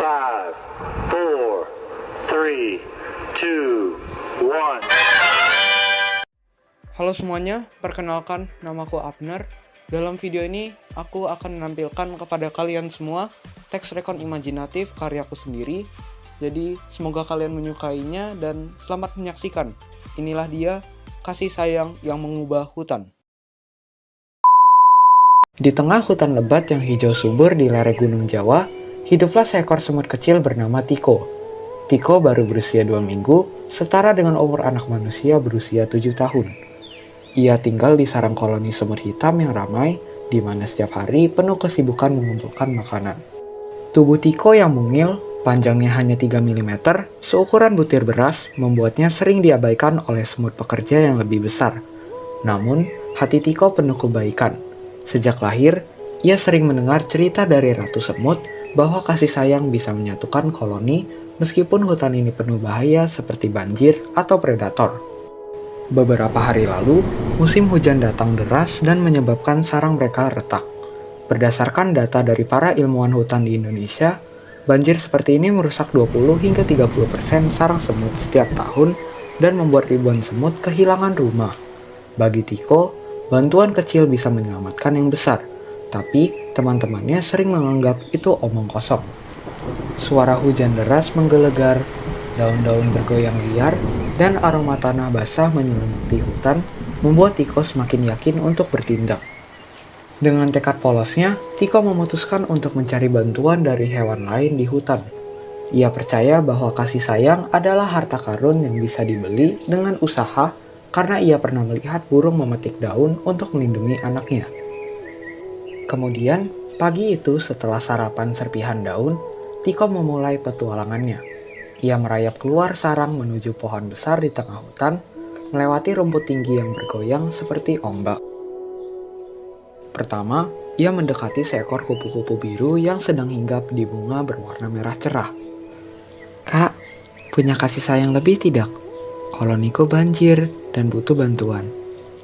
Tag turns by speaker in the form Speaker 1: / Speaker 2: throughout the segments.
Speaker 1: 5, 4, 3, 2, 1.
Speaker 2: Halo semuanya, perkenalkan namaku Abner. Dalam video ini, aku akan menampilkan kepada kalian semua teks rekon imajinatif karyaku sendiri. Jadi, semoga kalian menyukainya dan selamat menyaksikan. Inilah dia, kasih sayang yang mengubah hutan. Di tengah hutan lebat yang hijau subur di lereng Gunung Jawa, hiduplah seekor semut kecil bernama Tiko. Tiko baru berusia 2 minggu, setara dengan umur anak manusia berusia 7 tahun. Ia tinggal di sarang koloni semut hitam yang ramai, di mana setiap hari penuh kesibukan mengumpulkan makanan. Tubuh Tiko yang mungil, panjangnya hanya 3 mm, seukuran butir beras, membuatnya sering diabaikan oleh semut pekerja yang lebih besar. Namun, hati Tiko penuh kebaikan. Sejak lahir, ia sering mendengar cerita dari Ratu Semut bahwa kasih sayang bisa menyatukan koloni meskipun hutan ini penuh bahaya seperti banjir atau predator. Beberapa hari lalu, musim hujan datang deras dan menyebabkan sarang mereka retak. Berdasarkan data dari para ilmuwan hutan di Indonesia, banjir seperti ini merusak 20 hingga 30% sarang semut setiap tahun dan membuat ribuan semut kehilangan rumah. Bagi Tiko, bantuan kecil bisa menyelamatkan yang besar, tapi teman-temannya sering menganggap itu omong kosong. Suara hujan deras menggelegar, daun-daun bergoyang liar, dan aroma tanah basah menyelimuti hutan membuat Tiko semakin yakin untuk bertindak. Dengan tekad polosnya, Tiko memutuskan untuk mencari bantuan dari hewan lain di hutan. Ia percaya bahwa kasih sayang adalah harta karun yang bisa dibeli dengan usaha karena ia pernah melihat burung memetik daun untuk melindungi anaknya. Kemudian, pagi itu setelah sarapan serpihan daun, Tiko memulai petualangannya. Ia merayap keluar sarang menuju pohon besar di tengah hutan, melewati rumput tinggi yang bergoyang seperti ombak. Pertama, ia mendekati seekor kupu-kupu biru yang sedang hinggap di bunga berwarna merah cerah. "Kak, punya kasih sayang lebih tidak? Koloniku banjir dan butuh bantuan,"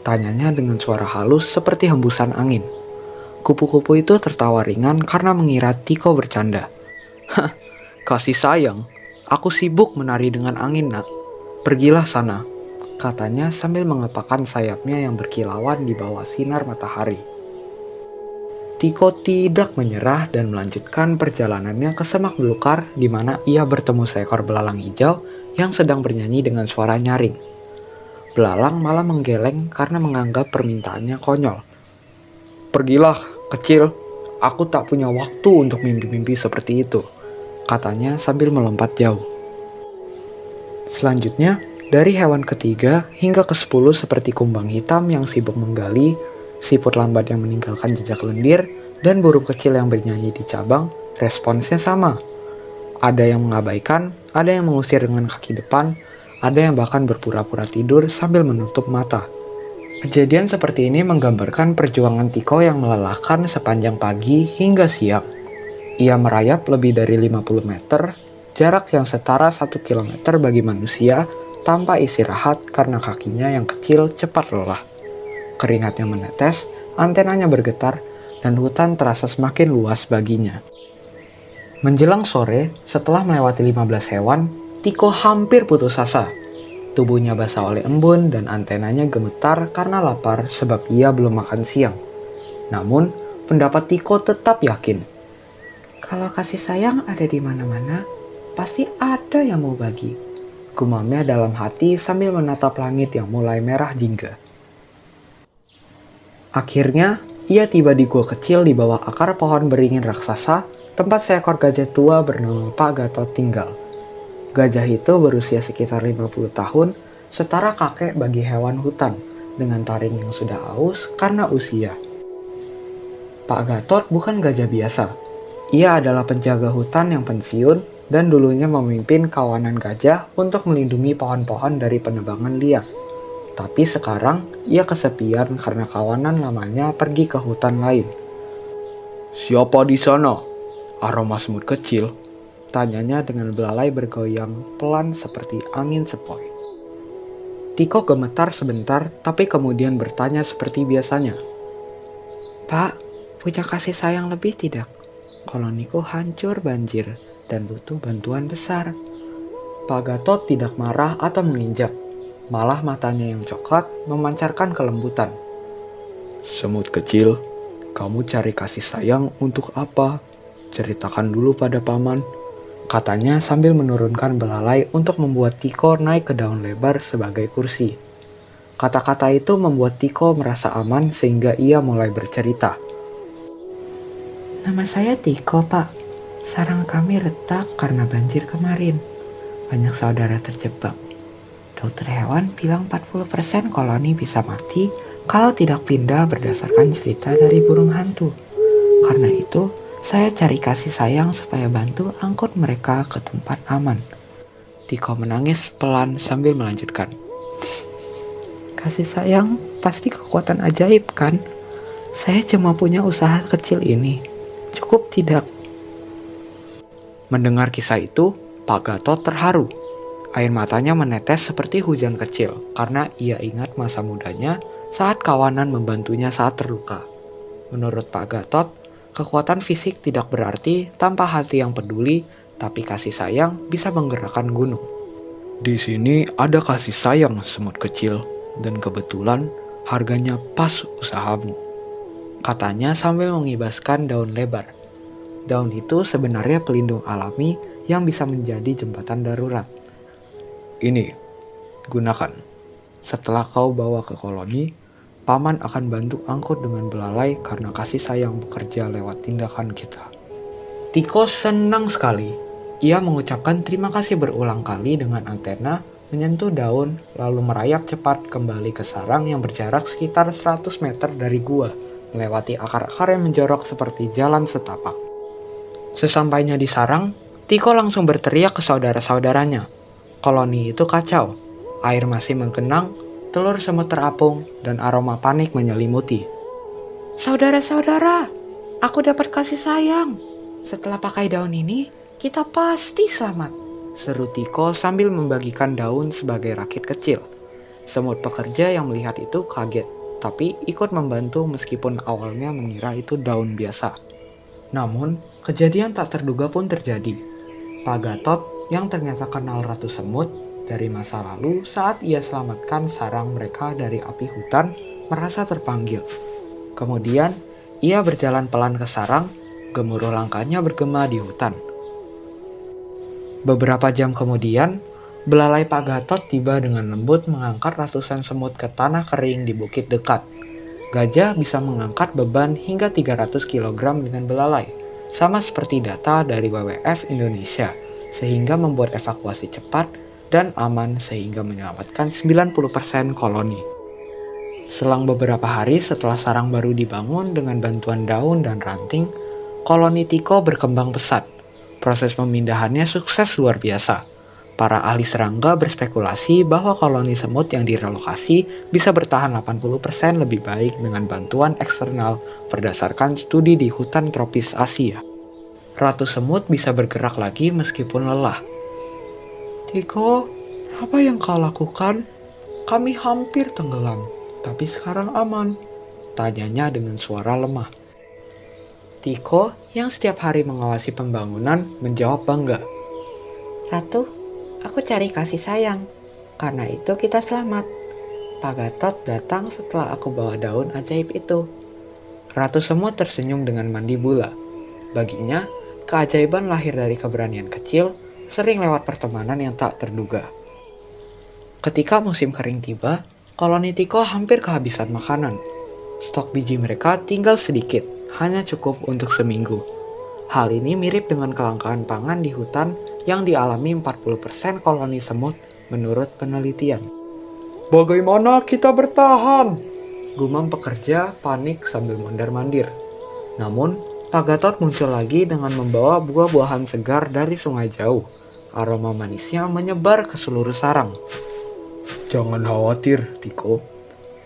Speaker 2: tanyanya dengan suara halus seperti hembusan angin. Kupu-kupu itu tertawa ringan karena mengira Tiko bercanda. "Hah, kasih sayang? Aku sibuk menari dengan angin, nak. Pergilah sana," katanya sambil mengepakkan sayapnya yang berkilauan di bawah sinar matahari. Tiko tidak menyerah dan melanjutkan perjalanannya ke semak belukar di mana ia bertemu seekor belalang hijau yang sedang bernyanyi dengan suara nyaring. Belalang malah menggeleng karena menganggap permintaannya konyol. "Pergilah, kecil. Aku tak punya waktu untuk mimpi-mimpi seperti itu," katanya sambil melompat jauh. Selanjutnya, dari hewan ketiga hingga ke-10 seperti kumbang hitam yang sibuk menggali, siput lambat yang meninggalkan jejak lendir, dan burung kecil yang bernyanyi di cabang, responsnya sama. Ada yang mengabaikan, ada yang mengusir dengan kaki depan, ada yang bahkan berpura-pura tidur sambil menutup mata. Kejadian seperti ini menggambarkan perjuangan Tiko yang melelahkan sepanjang pagi hingga siang. Ia merayap lebih dari 50 meter, jarak yang setara 1 kilometer bagi manusia tanpa istirahat karena kakinya yang kecil cepat lelah. Keringatnya menetes, antenanya bergetar, dan hutan terasa semakin luas baginya. Menjelang sore, setelah melewati 15 hewan, Tiko hampir putus asa. Tubuhnya basah oleh embun dan antenanya gemetar karena lapar sebab ia belum makan siang. Namun, pendapat Tiko tetap yakin. "Kalau kasih sayang ada di mana-mana, pasti ada yang mau bagi," gumamnya dalam hati sambil menatap langit yang mulai merah jingga. Akhirnya, ia tiba di gua kecil di bawah akar pohon beringin raksasa, tempat seekor gajah tua bernama Pak Gatot tinggal. Gajah itu berusia sekitar 50 tahun, setara kakek bagi hewan hutan, dengan taring yang sudah aus karena usia. Pak Gatot bukan gajah biasa. Ia adalah penjaga hutan yang pensiun dan dulunya memimpin kawanan gajah untuk melindungi pohon-pohon dari penebangan liar. Tapi sekarang ia kesepian karena kawanan lamanya pergi ke hutan lain. "Siapa di sana? Aroma semut kecil?" tanyanya dengan belalai bergoyang pelan seperti angin sepoi. Tiko gemetar sebentar tapi kemudian bertanya seperti biasanya. "Pak, punya kasih sayang lebih tidak? Koloniku hancur banjir dan butuh bantuan besar. Pak Gatot tidak marah atau menginjak, malah matanya yang coklat memancarkan kelembutan. Semut kecil, kamu cari kasih sayang untuk apa? Ceritakan dulu pada paman, katanya sambil menurunkan belalai untuk membuat Tiko naik ke daun lebar sebagai kursi. Kata-kata itu membuat Tiko merasa aman sehingga ia mulai bercerita. Nama saya Tiko, Pak. Sarang kami retak karena banjir kemarin. Banyak saudara terjebak. Dokter hewan bilang 40% koloni bisa mati kalau tidak pindah berdasarkan cerita dari burung hantu. Karena itu, saya cari kasih sayang supaya bantu angkut mereka ke tempat aman. Tiko menangis pelan sambil melanjutkan. Kasih sayang pasti kekuatan ajaib kan? Saya cuma punya usaha kecil ini. Cukup tidak? Mendengar kisah itu, Pak Gatot terharu. Air matanya menetes seperti hujan kecil karena ia ingat masa mudanya saat kawanan membantunya saat terluka. Menurut Pak Gatot, kekuatan fisik tidak berarti tanpa hati yang peduli, tapi kasih sayang bisa menggerakkan gunung. Di sini ada kasih sayang semut kecil, dan kebetulan harganya pas usahamu, katanya sambil mengibaskan daun lebar. Daun itu sebenarnya pelindung alami yang bisa menjadi jembatan darurat. Ini, gunakan. Setelah kau bawa ke koloni, paman akan bantu angkut dengan belalai karena kasih sayang bekerja lewat tindakan kita. Tiko senang sekali. Ia mengucapkan terima kasih berulang kali dengan antena menyentuh daun lalu merayap cepat kembali ke sarang yang berjarak sekitar 100 meter dari gua, melewati akar-akar yang menjorok seperti jalan setapak. Sesampainya di sarang, Tiko langsung berteriak ke saudara-saudaranya. Koloni itu kacau, air masih menggenang, telur semut terapung, dan aroma panik menyelimuti. Saudara-saudara, aku dapat kasih sayang. Setelah pakai daun ini, kita pasti selamat, seru Tiko sambil membagikan daun sebagai rakit kecil. Semut pekerja yang melihat itu kaget, tapi ikut membantu meskipun awalnya mengira itu daun biasa. Namun, kejadian tak terduga pun terjadi. Pak Gatot yang ternyata kenal Ratu Semut dari masa lalu saat ia selamatkan sarang mereka dari api hutan merasa terpanggil. Kemudian, ia berjalan pelan ke sarang, gemuruh langkahnya bergema di hutan. Beberapa jam kemudian, belalai Pak Gatot tiba dengan lembut mengangkat ratusan semut ke tanah kering di bukit dekat. Gajah bisa mengangkat beban hingga 300 kg dengan belalai, sama seperti data dari WWF Indonesia, sehingga membuat evakuasi cepat dan aman sehingga menyelamatkan 90% koloni. Selang beberapa hari setelah sarang baru dibangun dengan bantuan daun dan ranting, koloni Tiko berkembang pesat. Proses pemindahannya sukses luar biasa. Para ahli serangga berspekulasi bahwa koloni semut yang direlokasi bisa bertahan 80% lebih baik dengan bantuan eksternal berdasarkan studi di hutan tropis Asia. Ratu semut bisa bergerak lagi meskipun lelah. Tiko, apa yang kau lakukan? Kami hampir tenggelam, tapi sekarang aman, tanyanya dengan suara lemah. Tiko yang setiap hari mengawasi pembangunan menjawab bangga. Ratu, aku cari kasih sayang, karena itu kita selamat. Pak Gatot datang setelah aku bawa daun ajaib itu. Ratu Semut tersenyum dengan mandibula. Baginya, keajaiban lahir dari keberanian kecil, sering lewat pertemanan yang tak terduga. Ketika musim kering tiba, koloni Tiko hampir kehabisan makanan. Stok biji mereka tinggal sedikit, hanya cukup untuk seminggu. Hal ini mirip dengan kelangkaan pangan di hutan yang dialami 40% koloni semut menurut penelitian. Bagaimana kita bertahan? Gumam pekerja panik sambil mondar-mandir. Namun, Pak Gatot muncul lagi dengan membawa buah-buahan segar dari sungai jauh. Aroma manisnya menyebar ke seluruh sarang. Jangan khawatir, Tiko.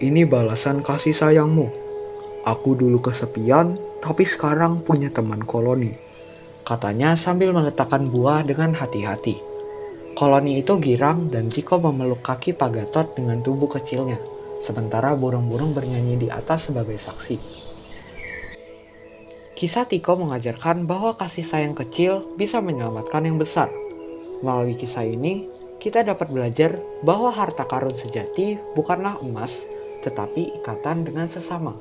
Speaker 2: Ini balasan kasih sayangmu. Aku dulu kesepian, tapi sekarang punya teman koloni, katanya sambil meletakkan buah dengan hati-hati. Koloni itu girang dan Tiko memeluk kaki Pak Gatot dengan tubuh kecilnya, sementara burung-burung bernyanyi di atas sebagai saksi. Kisah Tiko mengajarkan bahwa kasih sayang kecil bisa menyelamatkan yang besar. Melalui kisah ini, kita dapat belajar bahwa harta karun sejati bukanlah emas, tetapi ikatan dengan sesama.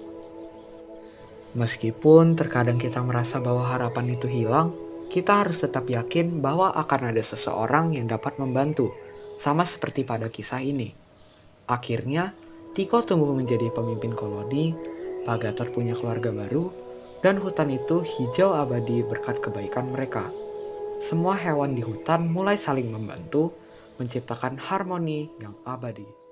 Speaker 2: Meskipun terkadang kita merasa bahwa harapan itu hilang, kita harus tetap yakin bahwa akan ada seseorang yang dapat membantu, sama seperti pada kisah ini. Akhirnya, Tiko tumbuh menjadi pemimpin koloni, Pagator punya keluarga baru, dan hutan itu hijau abadi berkat kebaikan mereka. Semua hewan di hutan mulai saling membantu, menciptakan harmoni yang abadi.